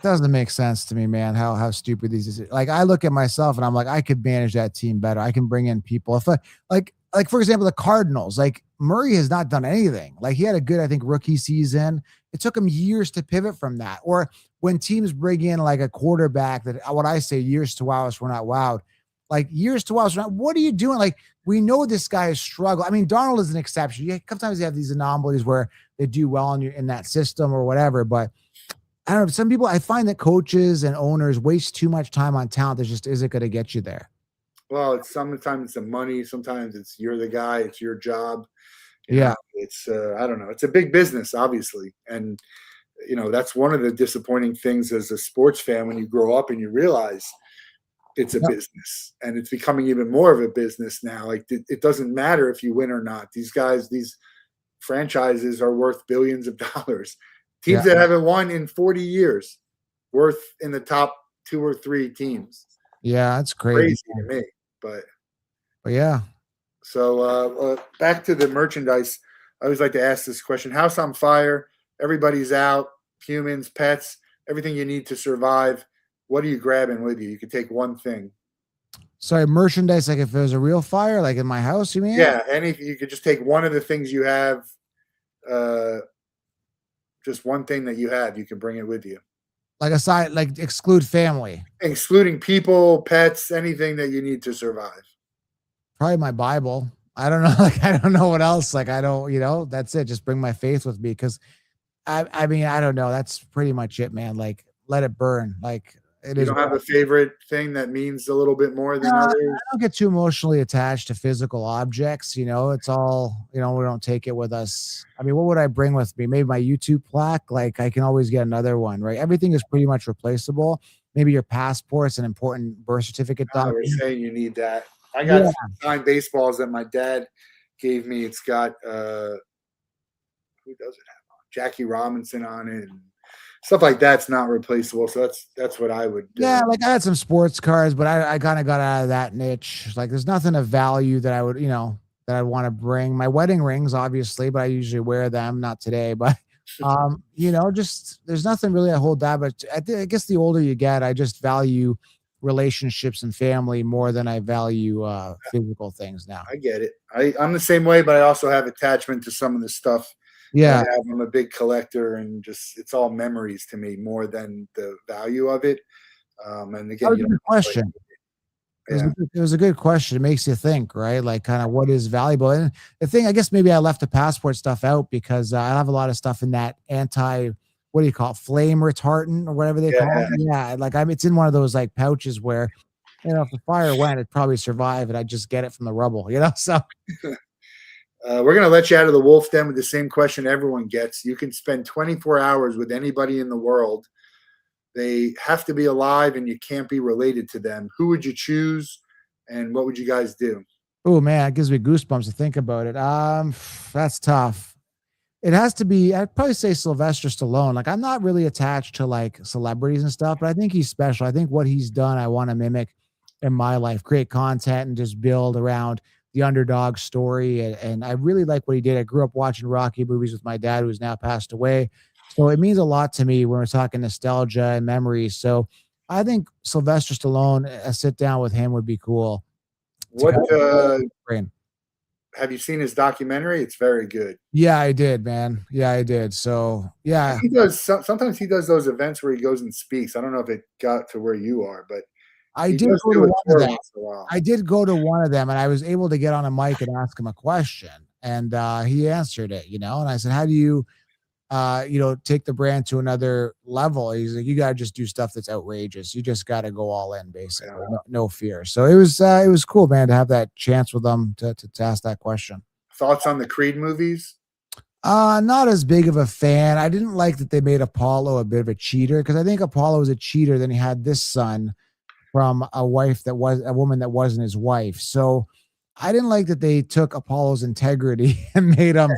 doesn't make sense to me, man. How stupid these is. Like I look at myself and I'm like, I could manage that team better. I can bring in people. If I like for example, the Cardinals, like Murray has not done anything. Like he had a good, I think, rookie season. It took him years to pivot from that. Or when teams bring in like a quarterback that what I say years to wow us, we're not wowed. Like years to wow us, we're not, what are you doing? Like we know this guy has struggled. I mean, Darnold is an exception. Sometimes you have these anomalies where they do well in that system or whatever, but I don't know. Some people, I find that coaches and owners waste too much time on talent that just isn't going to get you there. Well, sometimes it's the money, sometimes it's you're the guy, it's your job. Yeah. It's I don't know. It's a big business, obviously, and that's one of the disappointing things as a sports fan when you grow up and you realize it's a business, and it's becoming even more of a business now. Like it doesn't matter if you win or not. These franchises are worth billions of dollars. Teams that haven't won in 40 years, worth in the top 2 or 3 teams. Yeah, that's crazy To me. But yeah. So back to the merchandise. I always like to ask this question: House on fire. Everybody's out. Humans, pets, everything you need to survive. What are you grabbing with you? You can take one thing. Sorry, merchandise. Like if it was a real fire, like in my house, you mean? Yeah, anything. You could just take one of the things you have. Just one thing that you have, you can bring it with you. Like aside, like exclude family, excluding people, pets, anything that you need to survive. Probably my Bible. I don't know. Like I don't know what else. Like I don't. That's it. Just bring my faith with me because I mean I don't know. That's pretty much it, man. Like let it burn. Like it You is. don't have a favorite thing that means a little bit more than others? I don't get too emotionally attached to physical objects. It's all, we don't take it with us. I mean, what would I bring with me? Maybe my YouTube plaque. Like I can always get another one, right? Everything is pretty much replaceable. Maybe your passport's an important birth certificate We're saying you need that. I got signed baseballs that my dad gave me. It's got, who does it have on? Jackie Robinson on it. And stuff like that's not replaceable. So that's what I would do. Yeah, like I had some sports cars, but I kind of got out of that niche. Like there's nothing of value that I would, that I want to bring. My wedding rings, obviously, but I usually wear them, not today, but just there's nothing really I hold that. But I guess the older you get, I just value relationships and family more than I value physical things now. I get it. I'm the same way, but I also have attachment to some of the stuff. Yeah. I'm a big collector, and just it's all memories to me more than the value of it. And again, that was a good question. It was a good question. It makes you think, right? Like kind of what is valuable. And the thing, I guess maybe I left the passport stuff out because I have a lot of stuff in that what do you call it? Flame retardant or whatever they call it. Yeah. Like it's in one of those like pouches where, if the fire went, it'd probably survive and I'd just get it from the rubble, so. We're going to let you out of the Wolff Den with the same question everyone gets. You can spend 24 hours with anybody in the world. They have to be alive and you can't be related to them. Who would you choose and what would you guys do? Oh man, it gives me goosebumps to think about it. That's tough. It has to be, I'd probably say Sylvester Stallone. Like I'm not really attached to like celebrities and stuff, but I think he's special. I think what he's done, I want to mimic in my life, create content and just build around the underdog story. And I really like what he did. I grew up watching Rocky movies with my dad, who's now passed away. So it means a lot to me when we're talking nostalgia and memories. So I think Sylvester Stallone, a sit down with him would be cool. What have you seen his documentary? It's very good. Yeah, I did, man. Yeah, I did. So yeah, he does. Sometimes he does those events where he goes and speaks. I don't know if it got to where you are, but I did go to one of them. I did go to one of them, and I was able to get on a mic and ask him a question, and he answered it. And I said, "How do you take the brand to another level. He's like, you gotta just do stuff that's outrageous. You just gotta go all in, basically. Yeah. No fear. So it was cool, man, to have that chance with them to ask that question. Thoughts on the Creed movies? Not as big of a fan. I didn't like that they made Apollo a bit of a cheater, because I think Apollo was a cheater. Then he had this son from a woman that wasn't his wife. So I didn't like that they took Apollo's integrity and made him,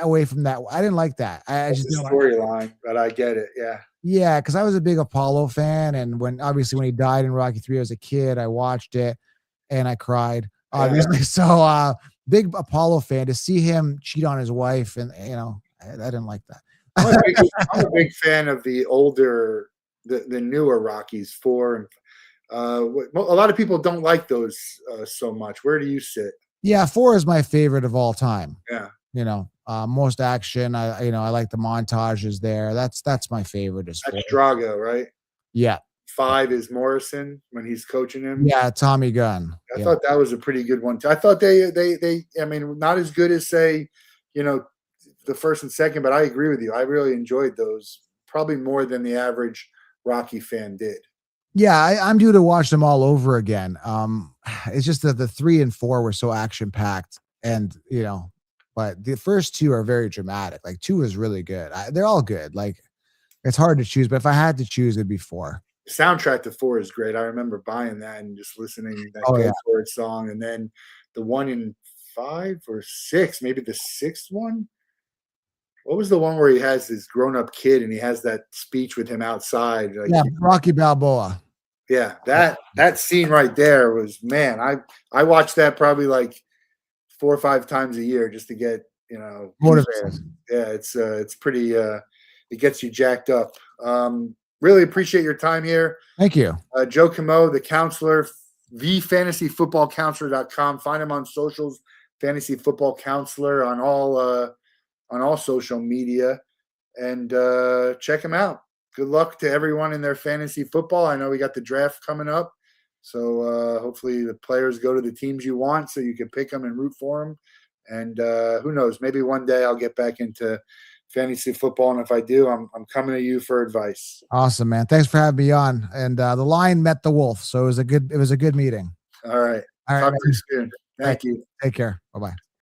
away from that. I didn't like that. I That's just the didn't like. storyline, but I get it. Yeah. Yeah, because I was a big Apollo fan, and when he died in Rocky 3 as a kid, I watched it and I cried, obviously. So big Apollo fan. To see him cheat on his wife, and I didn't like that. I'm a big fan of the newer Rockies 4, and a lot of people don't like those so much. Where do you sit? Yeah, 4 is my favorite of all time. Yeah. Most action. I like the montages there. That's my favorite. Is 4. That's Drago, right? Yeah. 5 is Morrison when he's coaching him. Yeah, Tommy Gunn. I thought that was a pretty good one too. I thought they I mean, not as good as, say, the first and second, but I agree with you. I really enjoyed those, probably more than the average Rocky fan did. Yeah, I'm due to watch them all over again. It's just that the 3 and 4 were so action packed, and but the first 2 are very dramatic. Like 2 is really good. They're all good. Like, it's hard to choose, but if I had to choose, it'd be 4. The soundtrack to 4 is great. I remember buying that and just listening to that Go For It song, and then the one in 5 or 6, maybe the 6th one. What was the one where he has this grown-up kid and he has that speech with him outside? Rocky Balboa. Yeah, that scene right there was, man, I watched that probably like 4 or 5 times a year just to get, motivated. Yeah, it's pretty it gets you jacked up. Really appreciate your time here. Thank you. Joe Khamou, the counselor, thefantasyfootballcounselor.com. Find him on socials, Fantasy Football Counselor on all social media, and check him out. Good luck to everyone in their fantasy football. I know we got the draft coming up, so hopefully the players go to the teams you want so you can pick them and root for them. And who knows, maybe one day I'll get back into fantasy football, and if I do, I'm coming to you for advice. Awesome, man. Thanks for having me on. And the line met the wolf, so it was a good meeting. All right. Talk to you soon. Thank you. Take care. Bye-bye.